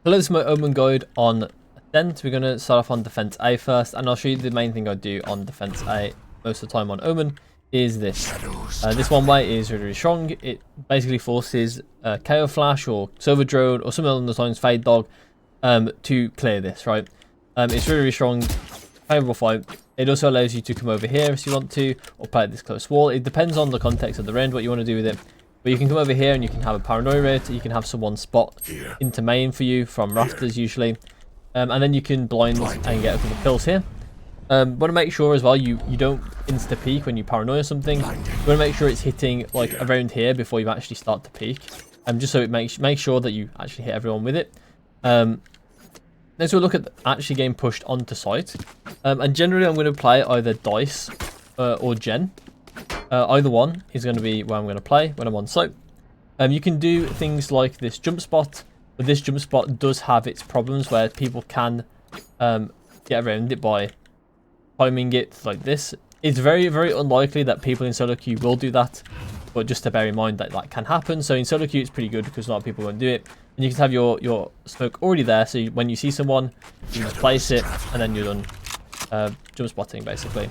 Hello, this is my Omen guide on Ascent. We're going to start off on Defense A first, and I'll show you the main thing I do on Defense A most of the time on Omen is this. This one way is really strong. It basically forces KO Flash or Silver Drone or something along those lines, Fade Dog, to clear this, right? It's really strong, favourable fight. It also allows you to come over here if you want to, or play at this close wall. It depends on the context of the round, what you want to do with it. But you can come over here and you can have a paranoia rate. You can have someone spot into main for you from rafters usually. And then you can blind and get a couple of kills here. Want to make sure as well you don't insta peek when you paranoia something. You want to make sure it's hitting like around here before you actually start to peek. Just so it make sure that you actually hit everyone with it. Next we'll look at actually getting pushed onto site. And generally I'm going to play either Dice or Gen. Either one is going to be where I'm going to play when I'm on site. You can do things like this jump spot, but this jump spot does have its problems where people can get around it by timing it like this. It's very, very unlikely that people in solo queue will do that, but just to bear in mind that that can happen. So in solo queue it's pretty good because a lot of people won't do it. And you can have your smoke already there, so when you see someone, you just place it and then you're done jump spotting basically.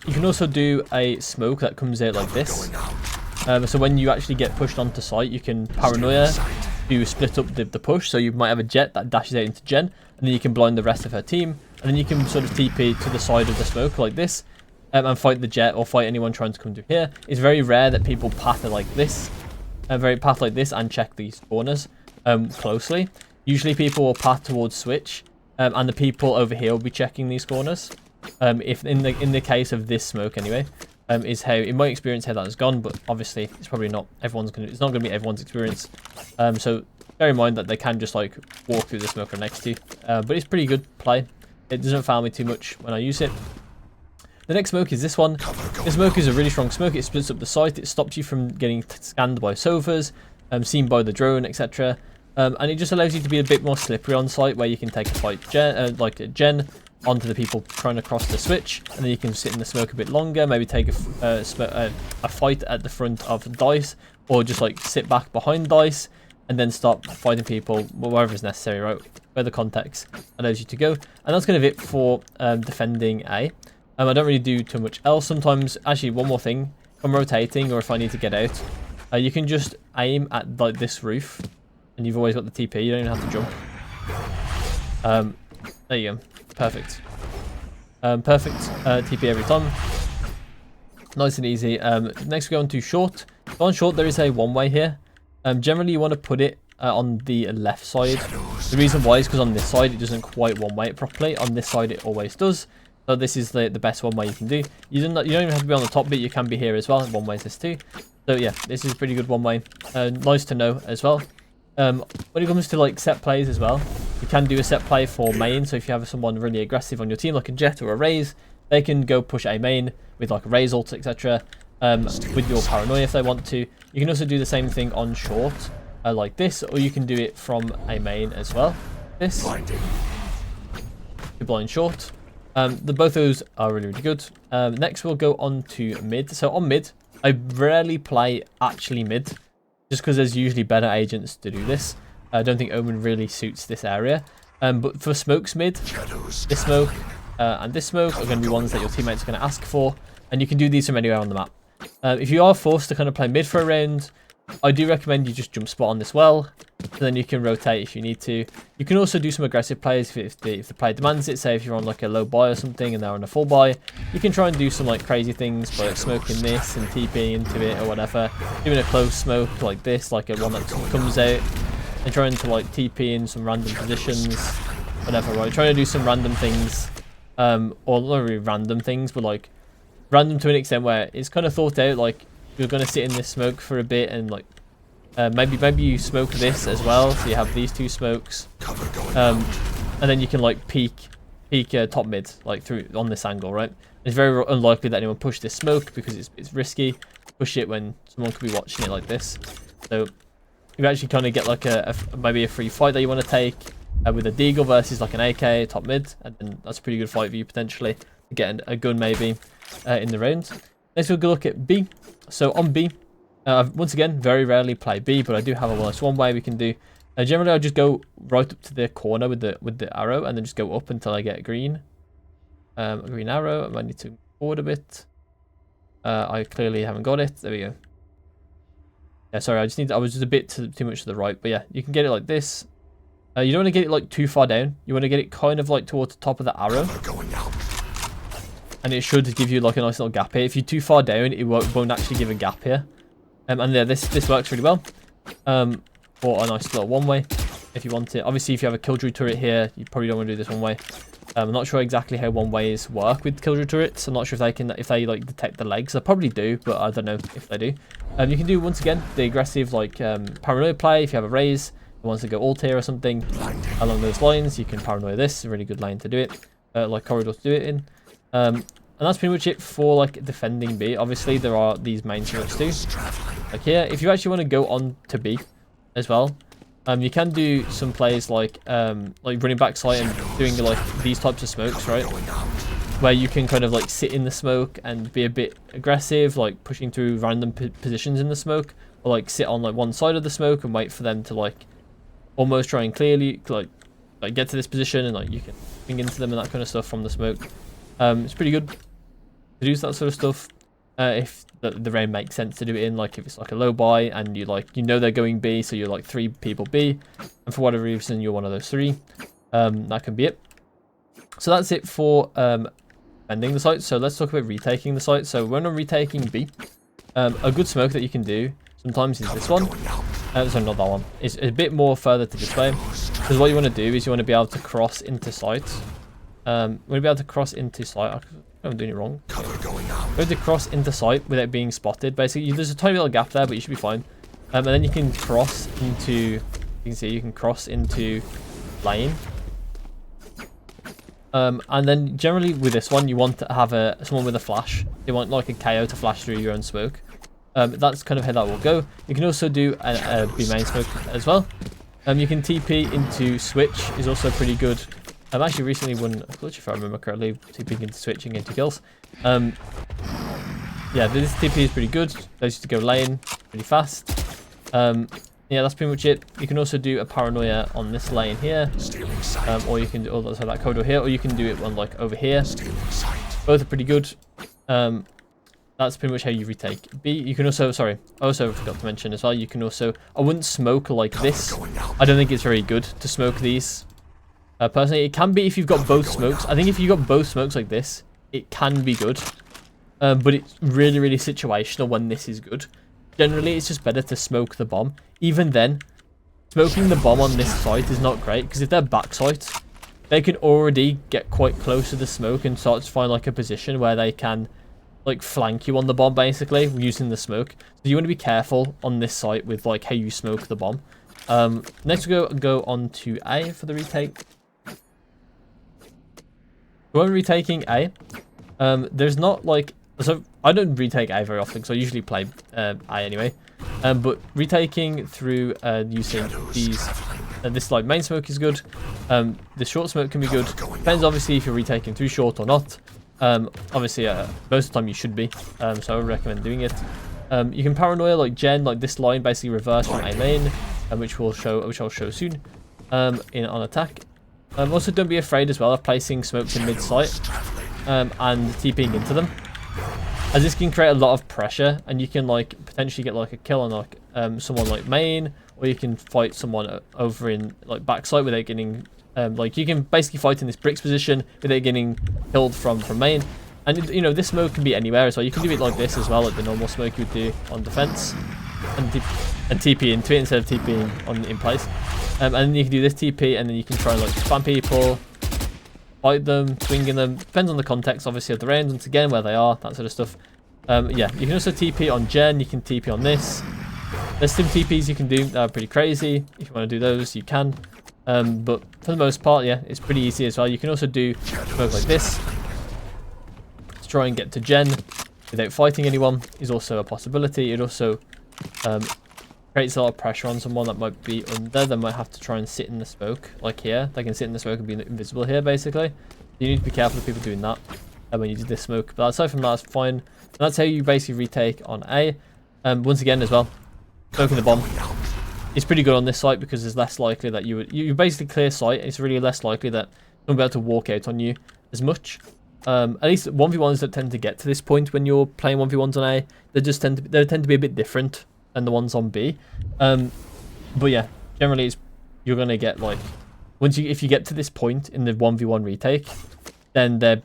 You can also do a smoke that comes out like this. So when you actually get pushed onto site, you can paranoia to split up the push. So you might have a jet that dashes out into Gen, and then you can blind the rest of her team. And then you can sort of TP to the side of the smoke like this, and fight the jet or fight anyone trying to come through here. It's very rare that people path like this, and check these spawners closely. Usually people will path towards switch, and the people over here will be checking these corners. If in the case of this smoke anyway, is how in my experience how that has gone, but obviously it's probably not everyone's it's not gonna be everyone's experience. So bear in mind that they can just like walk through the smoke right next to you. But it's pretty good play. It doesn't foul me too much when I use it. The next smoke is this one. This smoke is a really strong smoke. It splits up the site. It stops you from getting scanned by sofas, seen by the drone, etc. And it just allows you to be a bit more slippery on site, where you can take a fight like a Gen onto the people trying to cross the switch, and then you can sit in the smoke a bit longer, maybe take a fight at the front of Dice, or just like sit back behind Dice and then start fighting people wherever is necessary, right, where the context allows you to go. And that's kind of it for defending A. I don't really do too much else. Sometimes, actually, one more thing, if I'm rotating or if I need to get out, you can just aim at like this roof, and you've always got the TP, you don't even have to jump. There you go. Perfect. Perfect TP every time. Nice and easy. Next we go on to short. So on short there is a one-way here. Generally you want to put it on the left side. The reason why is because on this side it doesn't quite one-way it properly. On this side it always does. So this is the best one-way you can do. You don't even have to be on the top bit. You can be here as well. One-way is this too. So yeah, this is pretty good one-way. Nice to know as well. When it comes to like set plays as well, you can do a set play for main. So if you have someone really aggressive on your team, like a Jet or a Raze, they can go push a main with like a Raze ult, etc. With your paranoia if they want to. You can also do the same thing on short, like this, or you can do it from a main as well. This to blind short. Both of those are really, really good. Next we'll go on to mid. So on mid, I rarely play actually mid, just because there's usually better agents to do this. I don't think Omen really suits this area. But for smokes mid, this smoke and this smoke are going to be ones that your teammates are going to ask for. And you can do these from anywhere on the map. If you are forced to kind of play mid for a round, I do recommend you just jump spot on this well. So then you can rotate if you need to. You can also do some aggressive plays if the play demands it. Say if you're on like a low buy or something and they're on a full buy, you can try and do some like crazy things by like smoking this and TPing into it or whatever. Doing a close smoke like this, like a one that comes out, and trying to like TP in some random positions, whatever, right? Trying to do some random things, or not really random things, but like random to an extent where it's kind of thought out, like you're going to sit in this smoke for a bit and like maybe you smoke this as well, so you have these two smokes, and then you can like peek top mid like through on this angle, right? It's very unlikely that anyone push this smoke because it's risky to push it when someone could be watching it like this. So you actually kind of get like maybe a free fight that you want to take with a deagle versus like an AK top mid, and then that's a pretty good fight for you potentially to get a gun maybe in the round. Next we'll go look at B. So on B, once again, very rarely play B, but I do have a nice one way we can do. Generally, I'll just go right up to the corner with the arrow, and then just go up until I get a green arrow. I might need to move forward a bit. I clearly haven't got it. There we go. Yeah, sorry, I was just a bit too much to the right, but yeah, you can get it like this. You don't want to get it like too far down. You want to get it kind of like towards the top of the arrow. And it should give you like a nice little gap here. If you're too far down, it won't actually give a gap here. And yeah, this works really well. For a nice little one-way, if you want it. Obviously, if you have a killjoy turret here, you probably don't want to do this one-way. I'm not sure exactly how one-ways work with killjoy turrets. I'm not sure if they like detect the legs. They probably do, but I don't know if they do. You can do once again the aggressive like paranoia play. If you have a raise, who wants to go ult here or something along those lines, you can paranoia this. It's a really good lane to do it, like corridor to do it in. And that's pretty much it for like defending B. Obviously, there are these main turrets too. Like here, if you actually want to go on to B as well, you can do some plays like running back site and doing like these types of smokes, right? Where you can kind of like sit in the smoke and be a bit aggressive, like pushing through random positions in the smoke, or like sit on like one side of the smoke and wait for them to like almost try and clearly like get to this position, and like you can ping into them and that kind of stuff from the smoke. It's pretty good to do that sort of stuff if the round makes sense to do it in, like if it's like a low buy and you know they're going B, so you're like 3 people B, and for whatever reason you're one of those 3, that can be it. So that's it for defending the site. So let's talk about retaking the site. So when I'm retaking B, a good smoke that you can do sometimes is this one. Sorry, not that one. It's a bit more further to this way, because what you want to do is you want to be able to cross into sight. You want to be able to cross into sight. I'm doing it wrong. You have to cross into sight without being spotted. Basically, there's a tiny little gap there, but you should be fine. And then you can cross into. You can see you can cross into lane. And then generally with this one, you want to have someone with a flash. You want like a KO to flash through your own smoke. That's kind of how that will go. You can also do a B main smoke as well. You can TP into switch is also pretty good. I've actually recently won a clutch, if I remember correctly, TPing into switching into kills. Yeah, this TP is pretty good. Allows you to go lane pretty fast. Yeah, that's pretty much it. You can also do a paranoia on this lane here, or you can do also that corridor here, or you can do it on like over here. Both are pretty good. That's pretty much how you retake B. You can also, sorry, I also forgot to mention as well, you can also, I wouldn't smoke like this. I don't think it's very good to smoke these. Personally, it can be if you've got both smokes. I think if you've got both smokes like this, it can be good. But it's really, really situational when this is good. Generally, it's just better to smoke the bomb. Even then, smoking the bomb on this site is not great, because if they're back sites, they can already get quite close to the smoke and start to find like a position where they can like flank you on the bomb, basically, using the smoke. So you want to be careful on this site with like how you smoke the bomb. Next we go on to A for the retake. When retaking A, there's not like, so I don't retake A very often, so I usually play A anyway. But retaking through using these, this like main smoke is good. The short smoke can be good. Depends obviously if you're retaking through short or not. Obviously most of the time you should be. So I would recommend doing it. You can paranoia like Gen, like this line basically reverse from A main, which I'll show soon. On attack. Also, don't be afraid as well of placing smokes in mid-site and TPing into them, as this can create a lot of pressure, and you can like potentially get like a kill on like someone like main, or you can fight someone over in like backside without getting like you can basically fight in this bricks position without getting killed from main. And you know, this smoke can be anywhere as well. You can do it like this as well, like the normal smoke you would do on defense, and TP into it instead of TPing in place. And then you can do this TP, and then you can try and like spam people, fight them, swinging them. Depends on the context, obviously, of the round, once again, where they are, that sort of stuff. Yeah, you can also TP on Gen, you can TP on this. There's some TPs you can do that are pretty crazy. If you want to do those, you can. But for the most part, yeah, it's pretty easy as well. You can also do smoke like this to try and get to Gen without fighting anyone is also a possibility. It also creates a lot of pressure on someone that might be under. They might have to try and sit in the smoke, like here. They can sit in the smoke and be invisible here, basically. You need to be careful of people doing that when you do this smoke. But aside from that, it's fine. And that's how you basically retake on A. Once again as well, smoking the bomb. is pretty good on this site because it's less likely that you basically clear sight. It's really less likely that someone will be able to walk out on you as much. At least 1v1s that tend to get to this point when you're playing 1v1s on A, they tend to be a bit different than the ones on B. But yeah, generally you're gonna get like if you get to this point in the 1v1 retake, then they're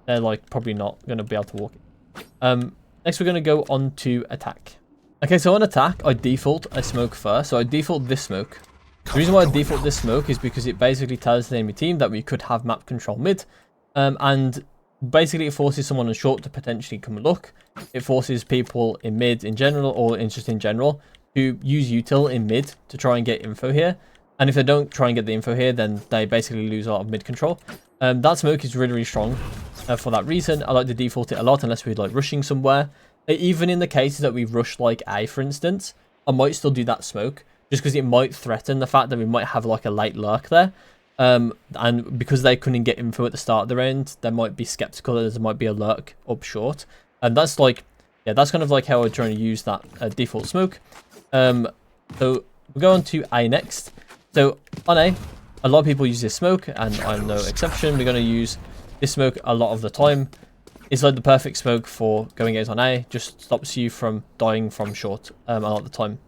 like probably not gonna be able to walk it. Next we're gonna go on to attack. Okay, so on attack, I default a smoke first. So I default this smoke. The reason why I default this smoke is because it basically tells the enemy team that we could have map control mid. And basically it forces someone on short to potentially come and look. It forces people in mid in general, or just in general, to use util in mid to try and get info here. And if they don't try and get the info here, then they basically lose a lot of mid control. That smoke is really, really strong for that reason. I like to default it a lot unless we're like rushing somewhere. Even in the cases that we rush like A, for instance, I might still do that smoke just because it might threaten the fact that we might have like a late lurk there. And because they couldn't get info at the start of the round, they might be skeptical that there might be a lurk up short. And that's like, yeah, that's kind of like how I'm trying to use that default smoke. So we'll go on to A next. So on A lot of people use this smoke, and I'm no exception. We're going to use this smoke a lot of the time. It's like the perfect smoke for going out on A. Just stops you from dying from short a lot of the time.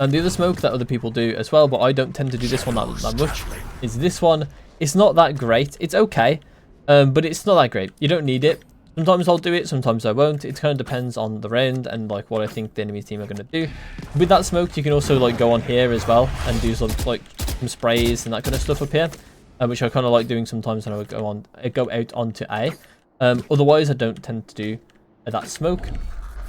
And the other smoke that other people do as well, but I don't tend to do this one that much, is this one. It's not that great. It's okay, but it's not that great. You don't need it. Sometimes I'll do it, sometimes I won't. It kind of depends on the round and like what I think the enemy team are going to do. With that smoke, you can also like go on here as well and do some like some sprays and that kind of stuff up here, which I kind of like doing sometimes when I go out onto A. Otherwise, I don't tend to do that smoke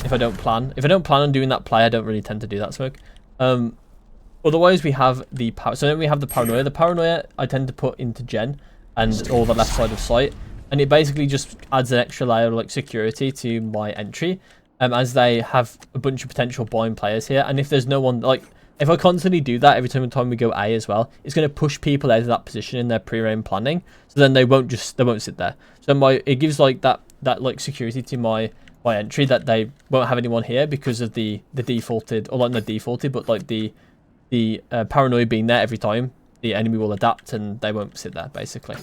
if I don't plan. If I don't plan on doing that play, I don't really tend to do that smoke. Otherwise, we have the so then we have the paranoia. The paranoia I tend to put into gen and all the left side of sight, and it basically just adds an extra layer of like security to my entry, as they have a bunch of potential blind players here. And if there's no one, like if I constantly do that every time we go A as well, it's going to push people out of that position in their pre-round planning. So then they won't sit there. So it gives like that like security to my entry, that they won't have anyone here because of the defaulted, or like not defaulted, but like the paranoia being there every time. The enemy will adapt and they won't sit there basically.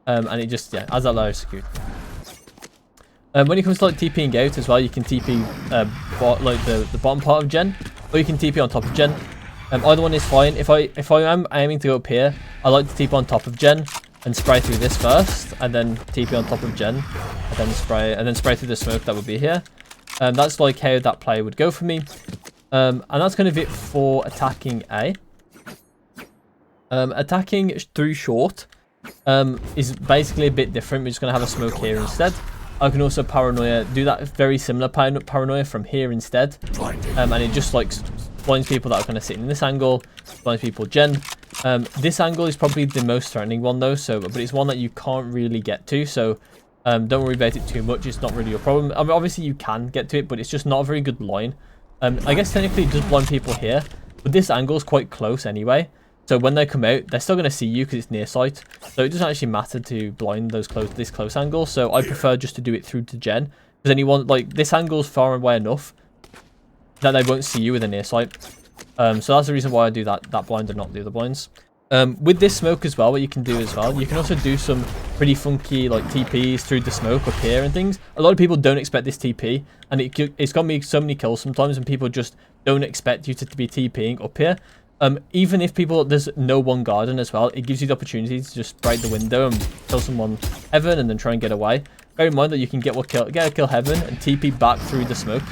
And it just adds that layer of security. When it comes to like TPing out as well, you can TP like the bottom part of gen, or you can TP on top of gen. Either one is fine. If I am aiming to go up here, I like to TP on top of gen and spray through this first, and then TP on top of gen, and then spray through the smoke that would be here. That's like how that play would go for me. And that's kind of it for attacking A. Attacking through short is basically a bit different. We're just going to have a smoke here instead. I can also paranoia, do that very similar paranoia from here instead. And it just like blinds people that are kind of sitting in this angle, blinds people gen. This angle is probably the most threatening one though, but it's one that you can't really get to, so don't worry about it too much. It's not really your problem. I mean, obviously you can get to it, but it's just not a very good line. I guess technically it does blind people here, but this angle is quite close anyway. So when they come out, they're still going to see you because it's near sight. So it doesn't actually matter to blind this close angle. So I prefer just to do it through to gen, because then you want like this angle is far away enough that they won't see you with a near sight. So that's the reason why I do that blind and not the other blinds. With this smoke as well, what you can do as well, you can also do some pretty funky like TPs through the smoke up here and things. A lot of people don't expect this TP, and it's got me so many kills sometimes, and people just don't expect you to be TPing up here. Even if there's no one garden as well, it gives you the opportunity to just break the window and kill someone heaven and then try and get away. Bear in mind that you can get a kill heaven and TP back through the smoke.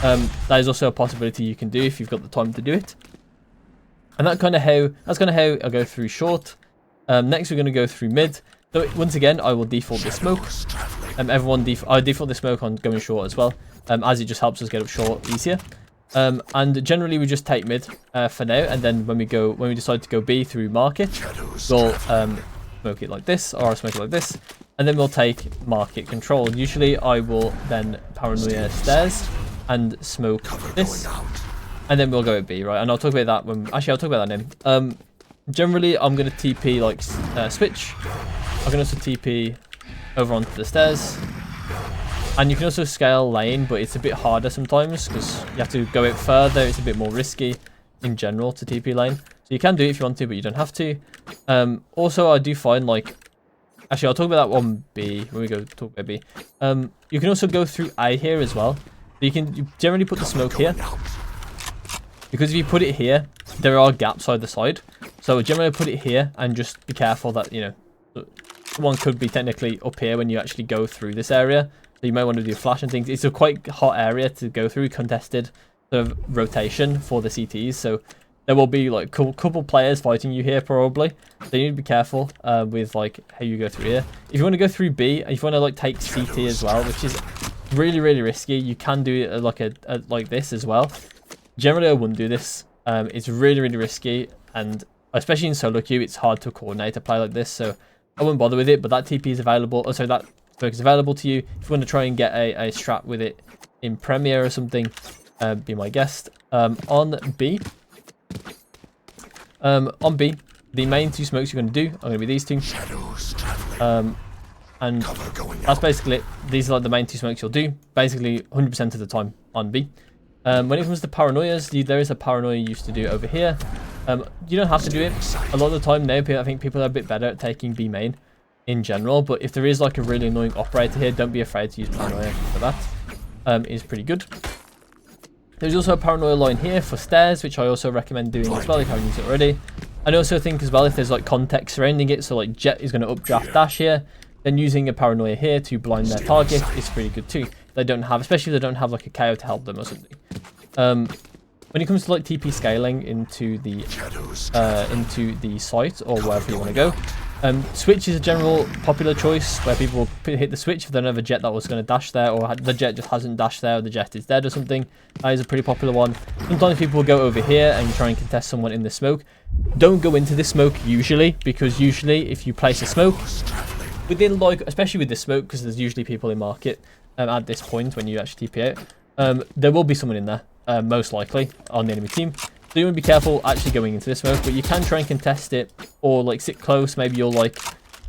That is also a possibility you can do if you've got the time to do it. And that's kind of how I go through short. Next we're going to go through mid. So once again, I will default this smoke. I default this smoke on going short as well, as it just helps us get up short easier. And generally we just take mid for now, and then when we decide to go B through market, we'll smoke it like this, or I'll smoke it like this, and then we'll take market control. Usually I will then paranoia stairs and smoke this, and then we'll go at B, right? And I'll talk about that I'll talk about that in. Generally I'm going to TP like switch. I can also TP over onto the stairs. And you can also scale lane, but it's a bit harder sometimes because you have to go out further. It's a bit more risky. in general to TP lane. So you can do it if you want to, but you don't have to. Also, I do find like... Actually, I'll talk about that on B when we go talk about B. You can also go through A here as well. So you generally put the smoke here. Because if you put it here, there are gaps either side. So generally put it here and just be careful that, you know, someone could be technically up here when you actually go through this area. So you might want to do flash and things. It's a quite hot area to go through, contested sort of rotation for the CTs. So there will be like a couple players fighting you here probably. So you need to be careful with like how you go through here. If you want to go through B, if you want to like take CT as well, which is really, really risky, you can do it like this as well. Generally, I wouldn't do this. It's really, really risky, and especially in solo queue, it's hard to coordinate a play like this. So I wouldn't bother with it. But that TP is available. Oh, sorry, that smoke is available to you. If you want to try and get a strat with it in Premier or something, be my guest. On B, the main two smokes you're going to do are going to be these two. And that's basically it. These are like the main two smokes you'll do, basically 100% of the time on B. When it comes to paranoias, there is a paranoia you used to do over here. You don't have to do it. A lot of the time now, I think people are a bit better at taking B main in general. But if there is like a really annoying operator here, don't be afraid to use paranoia for that. It is pretty good. There's also a paranoia line here for stairs, which I also recommend doing as well if you haven't used it already. And I also think as well, if there's like context surrounding it, so like Jet is going to updraft dash here, then using a paranoia here to blind their target is pretty good too. They don't have, especially if they don't have like a KO to help them or something. When it comes to like TP scaling into the site or wherever you want to go, switch is a general popular choice where people hit the switch if they don't have a Jet that was going to dash there, or the Jet just hasn't dashed there, or the Jet is dead or something. That is a pretty popular one. Sometimes people will go over here and try and contest someone in the smoke. Don't go into this smoke usually, because usually if you place a smoke within like, especially with this smoke, because there's usually people in market at this point when you actually TP out, there will be someone in there, most likely on the enemy team. So you want to be careful actually going into this smoke, but you can try and contest it or like sit close. Maybe you'll like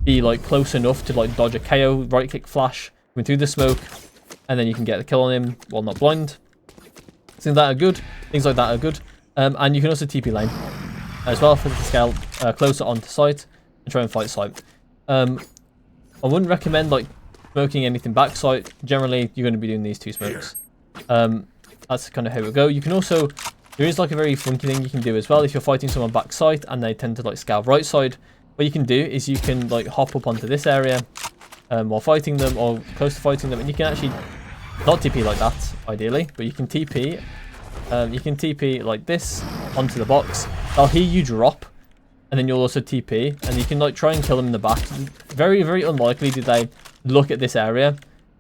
be like close enough to like dodge a KO, right click flash, going through the smoke, and then you can get the kill on him while not blind. Things like that are good. Things like that are good. And you can also TP lane as well for the scale closer onto site and try and fight site. I wouldn't recommend like smoking anything back site. Generally, you're going to be doing these two smokes. That's kind of how it will go. You can also, there is like a very funky thing you can do as well. If you're fighting someone back side and they tend to like scout right side, what you can do is you can like hop up onto this area while fighting them or close to fighting them, and you can actually not TP like that ideally, but you can TP. You can TP like this onto the box. They'll hear you drop, and then you'll also TP, and you can like try and kill them in the back. Very, very unlikely do they look at this area,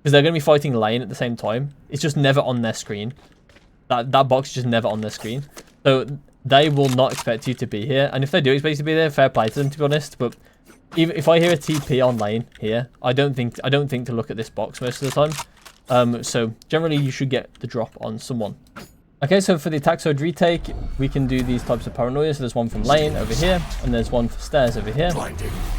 because they're going to be fighting lane at the same time. It's just never on their screen. That box is just never on their screen. So they will not expect you to be here. And if they do expect you to be there, fair play to them, to be honest. But even if I hear a TP on lane here, I don't think to look at this box most of the time. So generally you should get the drop on someone. Okay, so for the attack side retake, we can do these types of paranoia. So there's one from lane over here, and there's one for stairs over here.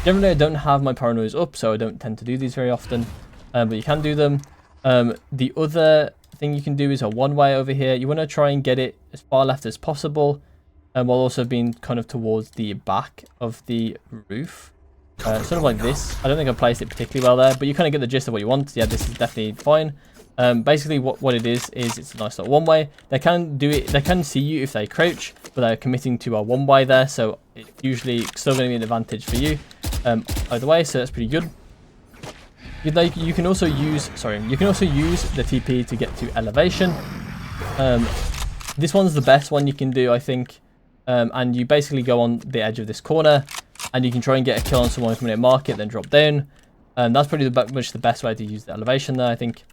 Generally, I don't have my paranoias up, so I don't tend to do these very often. But you can do them. The other thing you can do is a one-way over here. You want to try and get it as far left as possible, while also being kind of towards the back of the roof. Sort of like this. I don't think I placed it particularly well there, but you kind of get the gist of what you want. Yeah, this is definitely fine. Basically what it is it's a nice little one-way. They can do it, they can see you if they crouch, but they're committing to a one-way there, so it's usually still going to be an advantage for you either way, so that's pretty good. You can also use the TP to get to elevation. This one's the best one you can do, I think. And you basically go on the edge of this corner, and you can try and get a kill on someone coming in market, then drop down. That's pretty much the best way to use the elevation there, I think.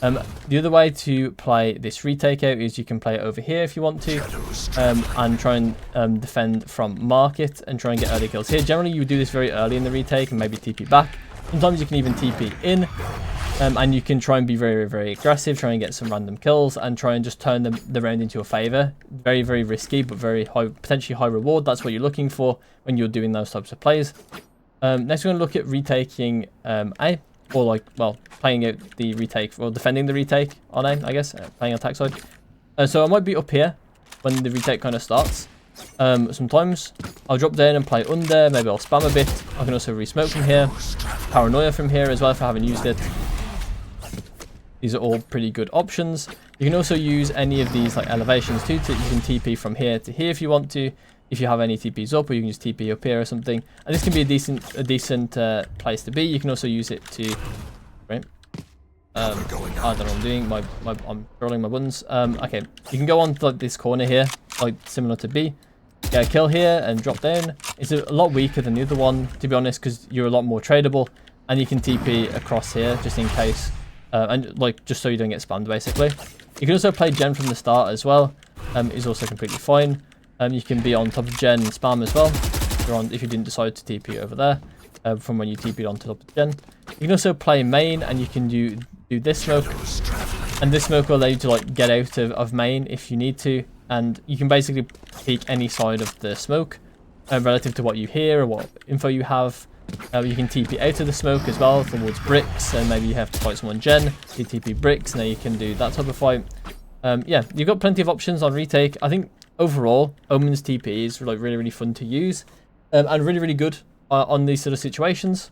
The other way to play this retake out is you can play it over here if you want to, and try and defend from market and try and get early kills here. Generally, you would do this very early in the retake and maybe TP back. Sometimes you can even TP in, and you can try and be very, very aggressive, try and get some random kills, and try and just turn the round into your favor. Very, very risky, but very high, potentially high reward. That's what you're looking for when you're doing those types of plays. Next, we're going to look at retaking A, or like, well, playing out the retake, or defending the retake on A, I guess, playing attack side. So I might be up here, when the retake kind of starts. Sometimes I'll drop down and play under, maybe I'll spam a bit. I can also re-smoke from here, paranoia from here as well if I haven't used it. These are all pretty good options. You can also use any of these like elevations too. You can TP from here to here if you want to, if you have any TPs up, or you can just TP up here or something. And this can be a decent place to be. You can also use it to, right? I don't know what I'm doing. I'm rolling my buttons. Okay, you can go on to, like, this corner here, like similar to B. Get a kill here and drop down. It's a lot weaker than the other one, to be honest, because you're a lot more tradable, and you can TP across here just in case, and like just so you don't get spammed basically. You can also play gen from the start as well. Is also completely fine. You can be on top of gen and spam as well. If you didn't decide to TP over there, from when you TP'd on top of gen. You can also play main, and you can do this smoke, and this smoke will allow you to like get out of main if you need to, and you can basically peek any side of the smoke relative to what you hear or what info you have. You can TP out of the smoke as well towards bricks, and maybe you have to fight someone gen, you TP bricks, and then you can do that type of fight. Yeah, you've got plenty of options on retake. I think overall Omen's TP is like really fun to use, and really good on these sort of situations.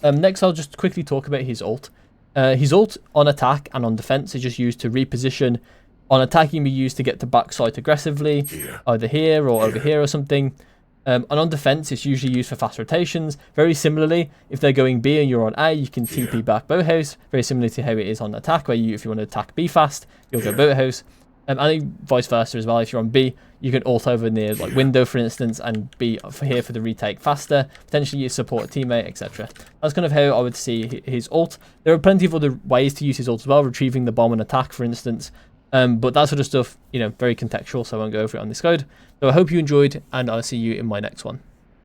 Next I'll just quickly talk about his ult. His ult on attack and on defense is just used to reposition. On attack, you can be used to get to backside aggressively, either here or over here or something. And on defense, it's usually used for fast rotations. Very similarly, if they're going B and you're on A, you can TP back boathouse. Very similar to how it is on attack, where if you want to attack B fast, you'll go boathouse. I think vice versa as well. If you're on B, you can ult over near like window, for instance, and be here for the retake faster. Potentially you support a teammate, etc. That's kind of how I would see his ult. There are plenty of other ways to use his ult as well, retrieving the bomb and attack, for instance. But that sort of stuff, very contextual, so I won't go over it on this code. So I hope you enjoyed, and I'll see you in my next one.